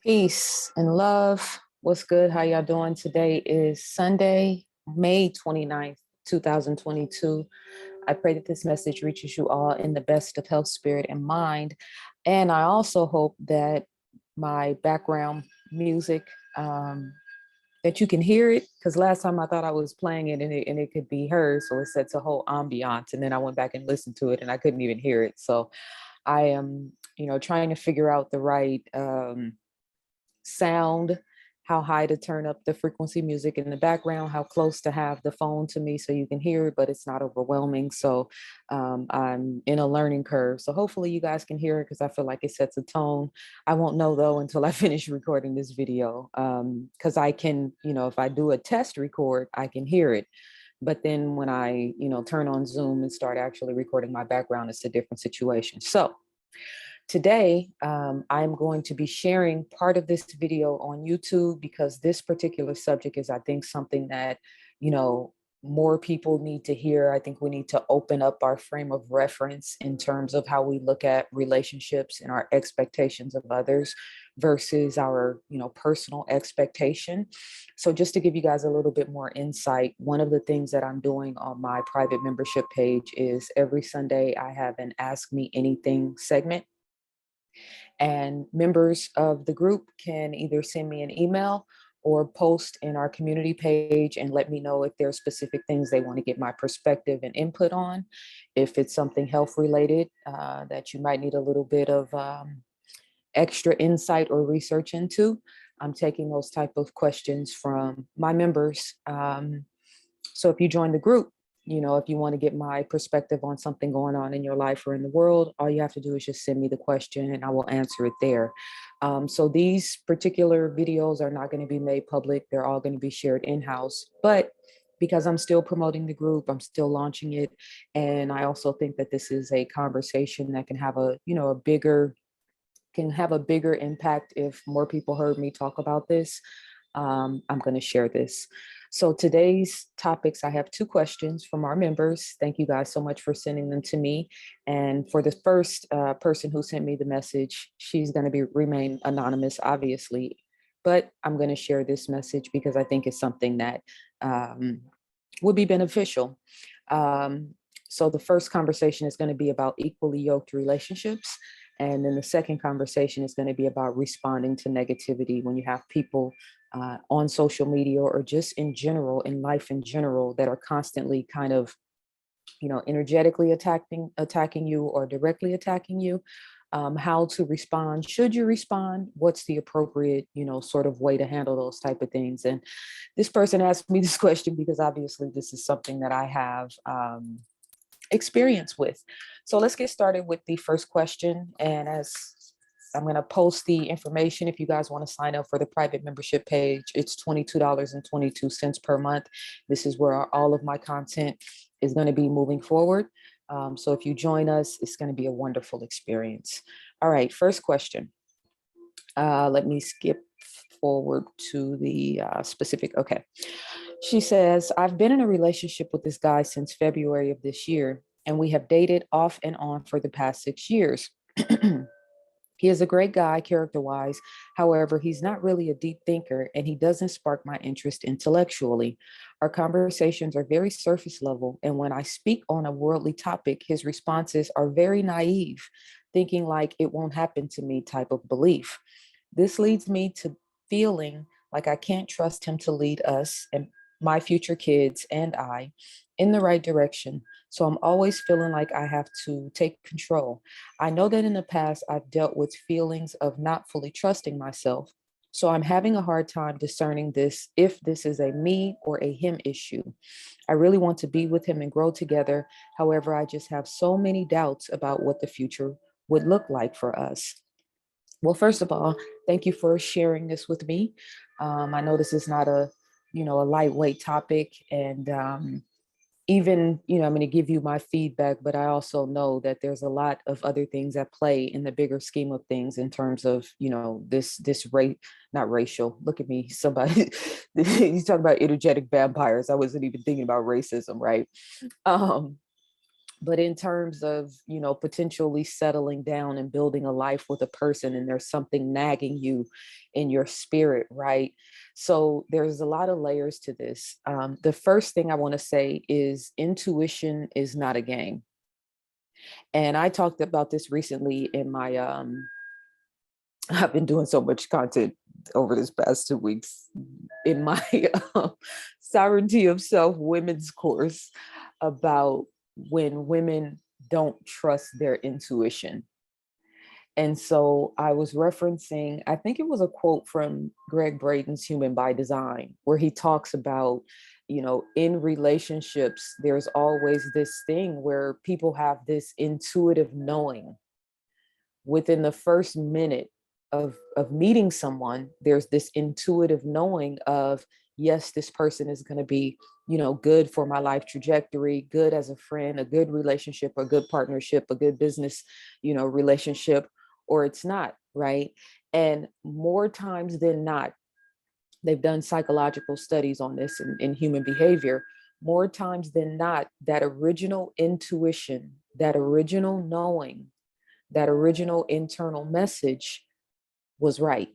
Peace and love. What's good? How y'all doing? Today is Sunday, May 29th, 2022. I pray that this message reaches you all in the best of health, spirit, and mind. And I also hope that my background music, that you can hear it, because last time I thought I was playing it and it could be heard. So it sets a whole ambiance. And then I went back and listened to it and I couldn't even hear it. So I am, trying to figure out the right sound, how high to turn up the frequency music in the background, how close to have the phone to me so you can hear it, but it's not overwhelming. So I'm in a learning curve. So hopefully you guys can hear it because I feel like it sets a tone. I won't know though until I finish recording this video, because I can, if I do a test record, I can hear it. But then when I, turn on Zoom and start actually recording my background, it's a different situation. So today, I'm going to be sharing part of this video on YouTube because this particular subject is, I think, something that, more people need to hear. I think we need to open up our frame of reference in terms of how we look at relationships and our expectations of others versus our, personal expectation. So just to give you guys a little bit more insight, one of the things that I'm doing on my private membership page is every Sunday I have an Ask Me Anything segment. And members of the group can either send me an email or post in our community page and let me know if there are specific things they want to get my perspective and input on. If it's something health related that you might need a little bit of extra insight or research into, I'm taking those type of questions from my members. So if you join the group, if you want to get my perspective on something going on in your life or in the world, all you have to do is just send me the question and I will answer it there. So these particular videos are not going to be made public. They're all going to be shared in-house, but because I'm still promoting the group, I'm still launching it. And I also think that this is a conversation that can have a bigger impact if more people heard me talk about this. I'm going to share this. So today's topics, I have two questions from our members. Thank you guys so much for sending them to me. And for the first person who sent me the message, she's going to remain anonymous, obviously, but I'm going to share this message because I think it's something that would be beneficial. So the first conversation is going to be about equally yoked relationships. And then the second conversation is going to be about responding to negativity when you have people on social media or just in general, in life in general, that are constantly kind of, energetically attacking you or directly attacking you. How to respond? Should you respond? What's the appropriate, sort of way to handle those type of things? And this person asked me this question because obviously this is something that I have experience with. So let's get started with the first question. And as I'm going to post the information, if you guys want to sign up for the private membership page, it's $22.22 per month. This is where all of my content is going to be moving forward. So if you join us, it's going to be a wonderful experience. All right, first question. Let me skip forward to the specific. Okay. She says, I've been in a relationship with this guy since February of this year, and we have dated off and on for the past 6 years. He is a great guy character-wise. However, he's not really a deep thinker, and he doesn't spark my interest intellectually. Our conversations are very surface level, and when I speak on a worldly topic, his responses are very naive, thinking like it won't happen to me type of belief. This leads me to feeling like I can't trust him to lead us and my future kids and I in the right direction. So I'm always feeling like I have to take control. I know that in the past, I've dealt with feelings of not fully trusting myself. So I'm having a hard time discerning this, if this is a me or a him issue. I really want to be with him and grow together. However, I just have so many doubts about what the future would look like for us. Well, first of all, thank you for sharing this with me. I know this is not a lightweight topic, and even, I'm going to give you my feedback, but I also know that there's a lot of other things at play in the bigger scheme of things in terms of, this rate, not racial. Look at me, somebody, he's talking about energetic vampires. I wasn't even thinking about racism, right? But in terms of, potentially settling down and building a life with a person, and there's something nagging you in your spirit, right? So there's a lot of layers to this. The first thing I want to say is intuition is not a game. And I talked about this recently in my I've been doing so much content over this past 2 weeks in my sovereignty of self women's course about when women don't trust their intuition. And so I was referencing, I think it was a quote from Greg Braden's Human by Design, where he talks about, in relationships, there's always this thing where people have this intuitive knowing within the first minute of meeting someone. There's this intuitive knowing of, yes, this person is going to be, good for my life trajectory, good as a friend, a good relationship, a good partnership, a good business, relationship, or it's not, right? And more times than not, they've done psychological studies on this in human behavior. More times than not, that original intuition, that original knowing, that original internal message was right.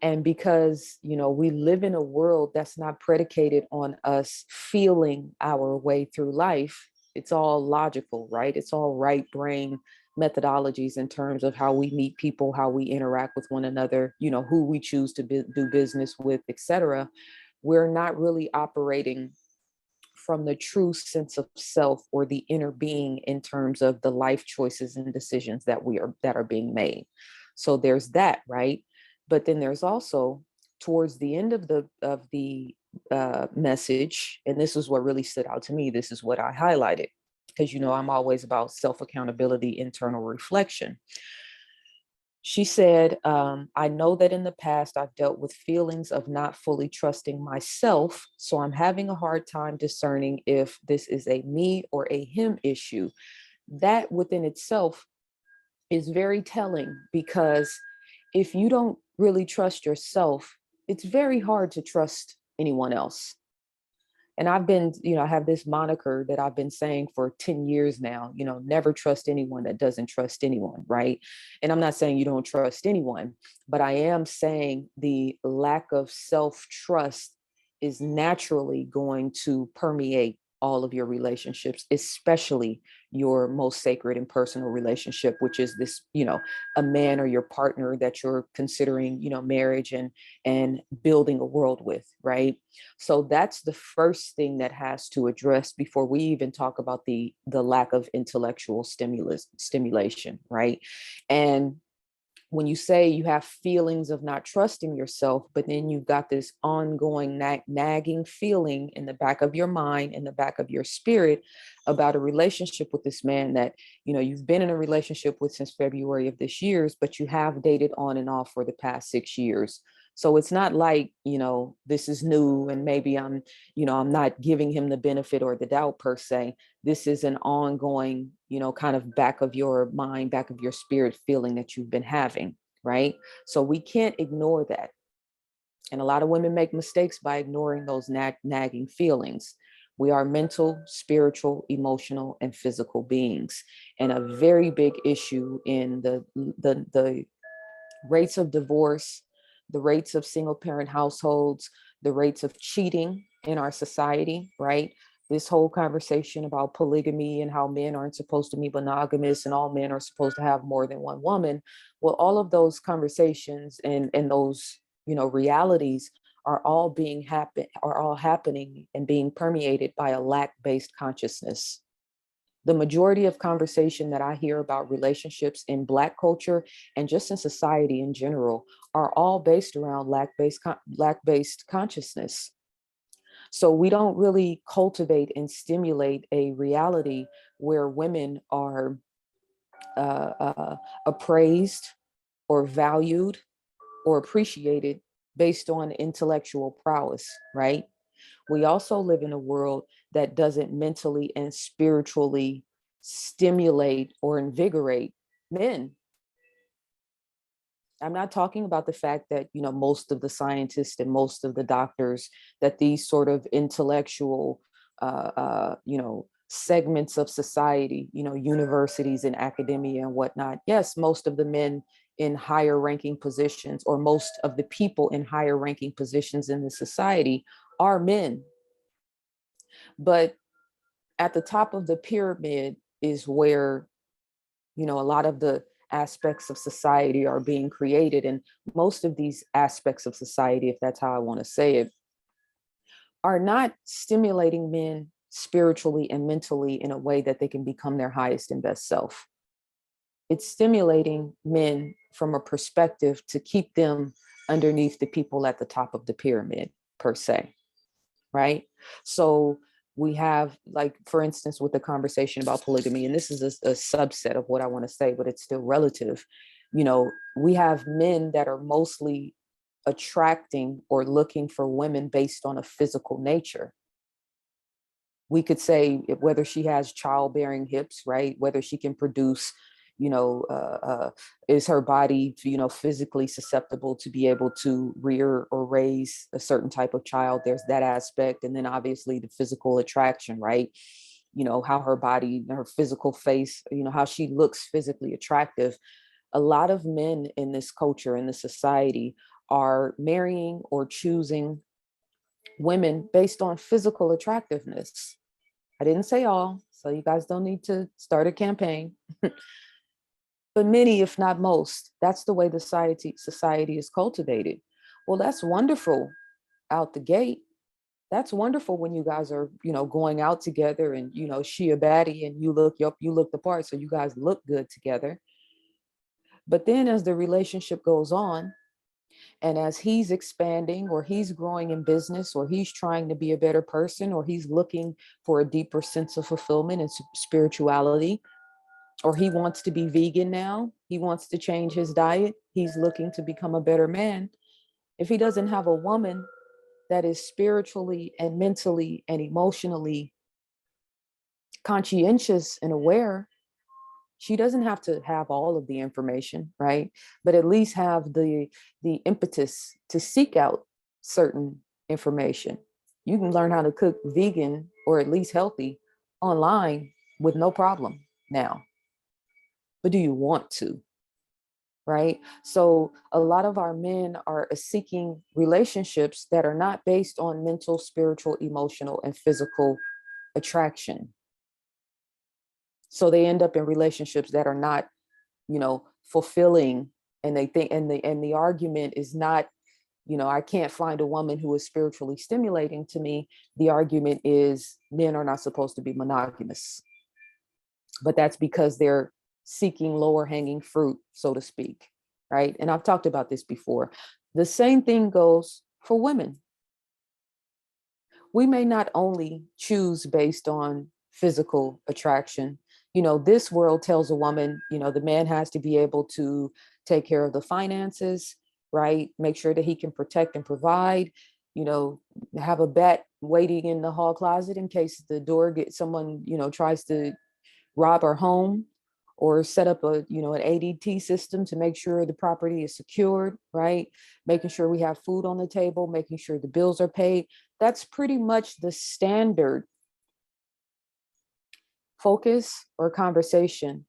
And because, we live in a world that's not predicated on us feeling our way through life, it's all logical, right? It's all right brain methodologies in terms of how we meet people, how we interact with one another, who we choose to do business with, etc. We're not really operating from the true sense of self or the inner being in terms of the life choices and decisions that are being made. So there's that, right? But then there's also, towards the end of the message, and this is what really stood out to me. This is what I highlighted, because I'm always about self accountability, internal reflection. She said, I know that in the past I've dealt with feelings of not fully trusting myself. So I'm having a hard time discerning if this is a me or a him issue. That within itself is very telling, because if you don't really trust yourself, it's very hard to trust anyone else. And I've been, I have this moniker that I've been saying for 10 years now, never trust anyone that doesn't trust anyone, right? And I'm not saying you don't trust anyone, but I am saying the lack of self-trust is naturally going to permeate all of your relationships, especially your most sacred and personal relationship, which is this, a man or your partner that you're considering, marriage and building a world with, right? So that's the first thing that has to address before we even talk about the lack of intellectual stimulation, right? And when you say you have feelings of not trusting yourself, but then you've got this ongoing nagging feeling in the back of your mind, in the back of your spirit, about a relationship with this man that, you've been in a relationship with since February of this year, but you have dated on and off for the past 6 years. So it's not like, this is new and maybe I'm not giving him the benefit or the doubt per se. This is an ongoing, kind of back of your mind, back of your spirit feeling that you've been having, right? So we can't ignore that. And a lot of women make mistakes by ignoring those nagging feelings. We are mental, spiritual, emotional, and physical beings. And a very big issue in the rates of divorce, the rates of single parent households, the rates of cheating in our society, right? This whole conversation about polygamy and how men aren't supposed to be monogamous and all men are supposed to have more than one woman. Well, all of those conversations and those, realities are all happening and being permeated by a lack-based consciousness. The majority of conversation that I hear about relationships in Black culture and just in society in general are all based around lack-based consciousness. So we don't really cultivate and stimulate a reality where women are appraised or valued or appreciated based on intellectual prowess, right? We also live in a world that doesn't mentally and spiritually stimulate or invigorate men. I'm not talking about the fact that, most of the scientists and most of the doctors, that these sort of intellectual, segments of society, universities and academia and whatnot. Yes, most of the men in higher ranking positions, or most of the people in higher ranking positions in the society, are men. But at the top of the pyramid is where, a lot of the aspects of society are being created. And most of these aspects of society, if that's how I want to say it, are not stimulating men spiritually and mentally in a way that they can become their highest and best self. It's stimulating men from a perspective to keep them underneath the people at the top of the pyramid, per se, right? So we have, like, for instance, with the conversation about polygamy, and this is a subset of what I want to say, but it's still relative. We have men that are mostly attracting or looking for women based on a physical nature. We could say whether she has childbearing hips, right? Whether she can produce, is her body, physically susceptible to be able to rear or raise a certain type of child. There's that aspect. And then obviously the physical attraction, right? How her body, her physical face, how she looks physically attractive. A lot of men in this culture, in this society, are marrying or choosing women based on physical attractiveness. I didn't say all, so you guys don't need to start a campaign. But many, if not most, that's the way the society is cultivated. Well, that's wonderful out the gate. That's wonderful when you guys are, going out together and, she a baddie and you look the part, so you guys look good together. But then as the relationship goes on, and as he's expanding or he's growing in business or he's trying to be a better person or he's looking for a deeper sense of fulfillment and spirituality, or he wants to be vegan now, he wants to change his diet, he's looking to become a better man. If he doesn't have a woman that is spiritually and mentally and emotionally conscientious and aware, she doesn't have to have all of the information, right? But at least have the impetus to seek out certain information. You can learn how to cook vegan or at least healthy online with no problem now. But do you want to? Right? So a lot of our men are seeking relationships that are not based on mental, spiritual, emotional, and physical attraction. So they end up in relationships that are not, fulfilling. And they think, and the argument is not, I can't find a woman who is spiritually stimulating to me. The argument is men are not supposed to be monogamous. But that's because they're seeking lower hanging fruit, so to speak, right? And I've talked about this before. The same thing goes for women. We may not only choose based on physical attraction. This world tells a woman, the man has to be able to take care of the finances, right? Make sure that he can protect and provide, have a bat waiting in the hall closet in case the door someone, tries to rob our home, or set up an ADT system to make sure the property is secured, right? Making sure we have food on the table, making sure the bills are paid. That's pretty much the standard focus or conversation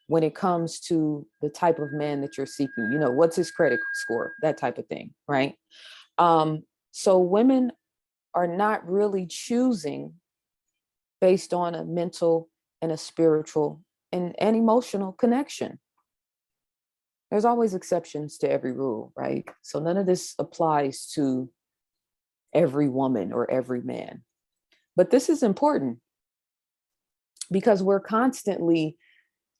when it comes to the type of man that you're seeking. What's his credit score, that type of thing, right? So women are not really choosing based on a mental and a spiritual and emotional connection. There's always exceptions to every rule, right? So none of this applies to every woman or every man. But this is important because we're constantly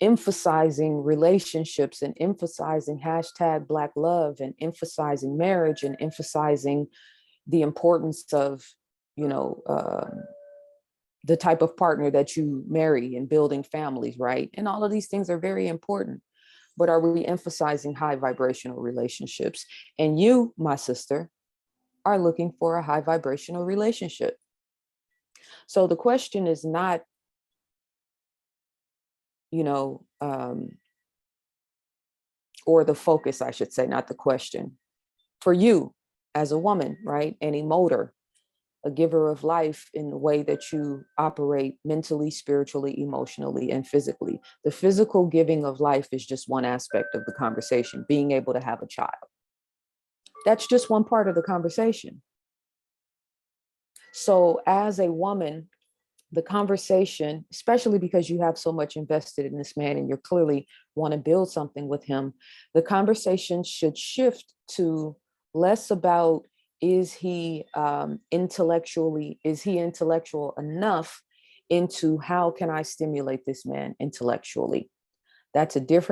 emphasizing relationships and emphasizing hashtag Black love and emphasizing marriage and emphasizing the importance of, the type of partner that you marry and building families, right? And all of these things are very important. But are we emphasizing high vibrational relationships? And you, my sister, are looking for a high vibrational relationship. So the question is not, or the focus, I should say, not the question. For you as a woman, right? Any motor, a giver of life in the way that you operate mentally, spiritually, emotionally, and physically. The physical giving of life is just one aspect of the conversation, being able to have a child. That's just one part of the conversation. So as a woman, the conversation, especially because you have so much invested in this man and you clearly want to build something with him, the conversation should shift to less about, is he intellectual enough, into how can I stimulate this man intellectually? That's a different